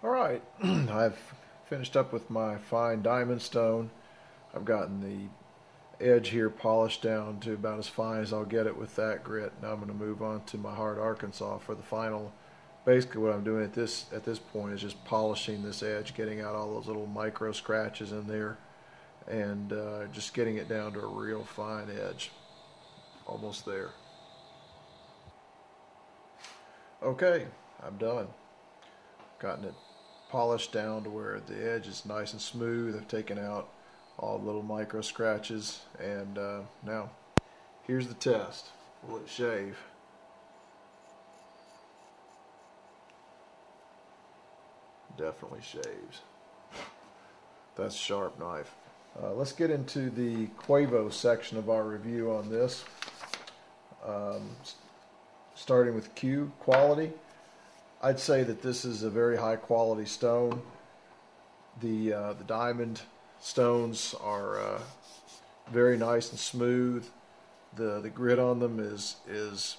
Alright, I've finished up with my fine diamond stone. I've gotten the edge here polished down to about as fine as I'll get it with that grit. Now I'm going to move on to my hard Arkansas for the final. Basically what I'm doing at this point is just polishing this edge, getting out all those little micro scratches in there, and just getting it down to a real fine edge. Almost there. Okay, I'm done. Gotten it polished down to where the edge is nice and smooth. I've taken out all the little micro scratches, and now here's the test. Will it shave? Definitely shaves. That's a sharp knife. Let's get into the Quavo section of our review on this. Starting with Q, quality. I'd say that this is a very high quality stone. The diamond stones are very nice and smooth. The grit on them is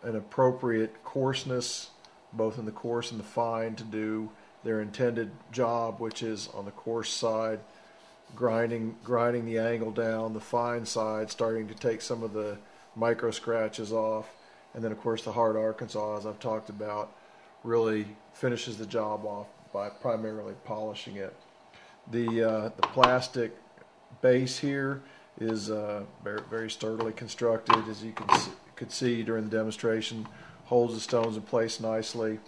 an appropriate coarseness, both in the coarse and the fine, to do their intended job, which is on the coarse side, grinding the angle down, the fine side starting to take some of the micro scratches off, and then of course the hard Arkansas, as I've talked about, really finishes the job off by primarily polishing it. The plastic base here is very sturdily constructed, as you could see during the demonstration. Holds the stones in place nicely,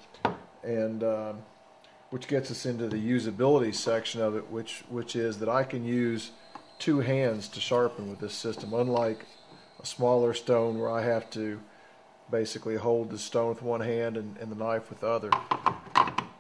and which gets us into the usability section of it, which is that I can use two hands to sharpen with this system, unlike a smaller stone where I have to basically hold the stone with one hand and the knife with the other.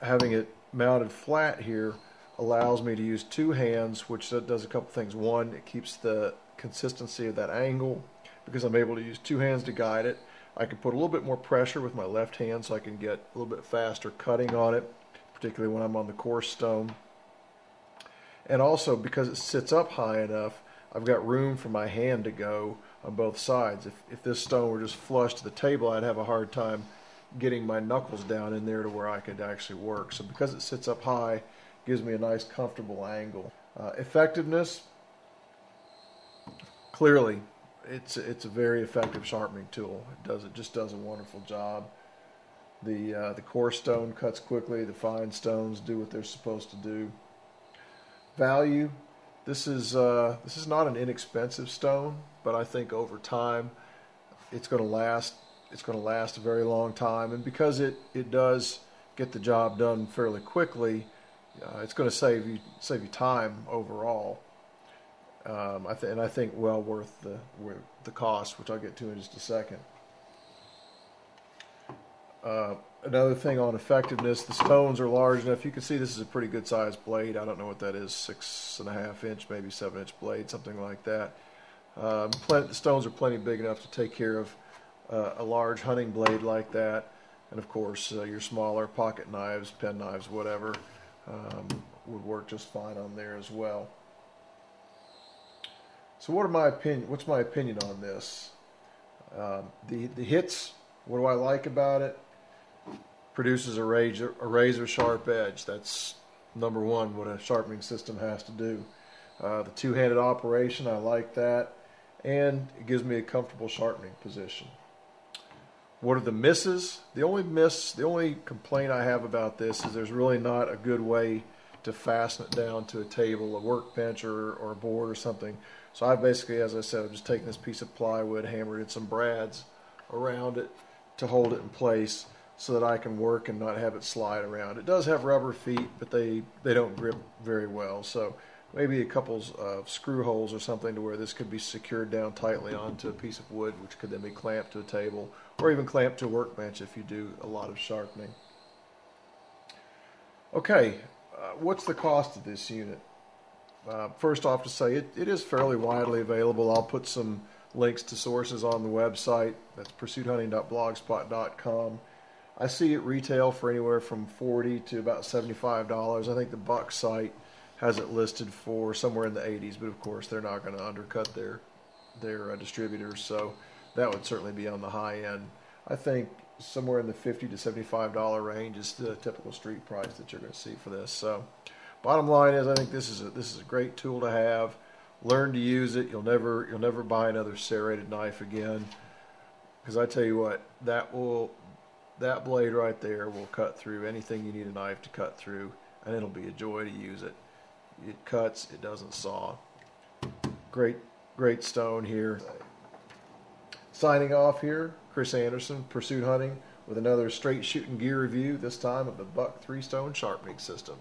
Having it mounted flat here allows me to use two hands, which does a couple things. One, it keeps the consistency of that angle because I'm able to use two hands to guide it. I can put a little bit more pressure with my left hand so I can get a little bit faster cutting on it, particularly when I'm on the coarse stone. And also, because it sits up high enough, I've got room for my hand to go on both sides. If this stone were just flush to the table, I'd have a hard time getting my knuckles down in there to where I could actually work. So because it sits up high, it gives me a nice comfortable angle. Effectiveness, clearly it's a very effective sharpening tool. It just does a wonderful job. The coarse stone cuts quickly, the fine stones do what they're supposed to do. Value, this is not an inexpensive stone, but I think over time it's going to last. It's going to last a very long time, and because it does get the job done fairly quickly, it's going to save you time overall. And I think well worth the cost, which I'll get to in just a second. Another thing on effectiveness, the stones are large enough. You can see this is a pretty good sized blade. I don't know what that is, 6.5 inch, maybe 7 inch blade, something like that. The stones are plenty big enough to take care of a large hunting blade like that. And of course, your smaller pocket knives, pen knives, whatever, would work just fine on there as well. So what's my opinion on this? The hits, what do I like about it? Produces a razor sharp edge. That's number one, what a sharpening system has to do. The two-handed operation, I like that, and it gives me a comfortable sharpening position. What are the misses? The only complaint I have about this is there's really not a good way to fasten it down to a table, a workbench, or a board or something. So I basically, as I said, I've just taken this piece of plywood, hammered in some brads around it to hold it in place so that I can work and not have it slide around. It does have rubber feet, but they don't grip very well. So maybe a couple of screw holes or something to where this could be secured down tightly onto a piece of wood, which could then be clamped to a table or even clamped to a workbench if you do a lot of sharpening. Okay, what's the cost of this unit? First off, to say it is fairly widely available. I'll put some links to sources on the website. That's pursuithunting.blogspot.com. I see it retail for anywhere from $40 to about $75. I think the Buck site has it listed for somewhere in the 80s, but of course they're not going to undercut their distributors, so that would certainly be on the high end. I think somewhere in the $50 to $75 range is the typical street price that you're going to see for this. So, bottom line is, I think this is a great tool to have. Learn to use it. You'll never buy another serrated knife again, because I tell you what, that blade right there will cut through anything you need a knife to cut through, and it'll be a joy to use it. It cuts, it doesn't saw. Great stone here. Signing off here, Chris Anderson, Pursuit Hunting, with another straight shooting gear review, this time of the Buck 3-Stone Sharpening System.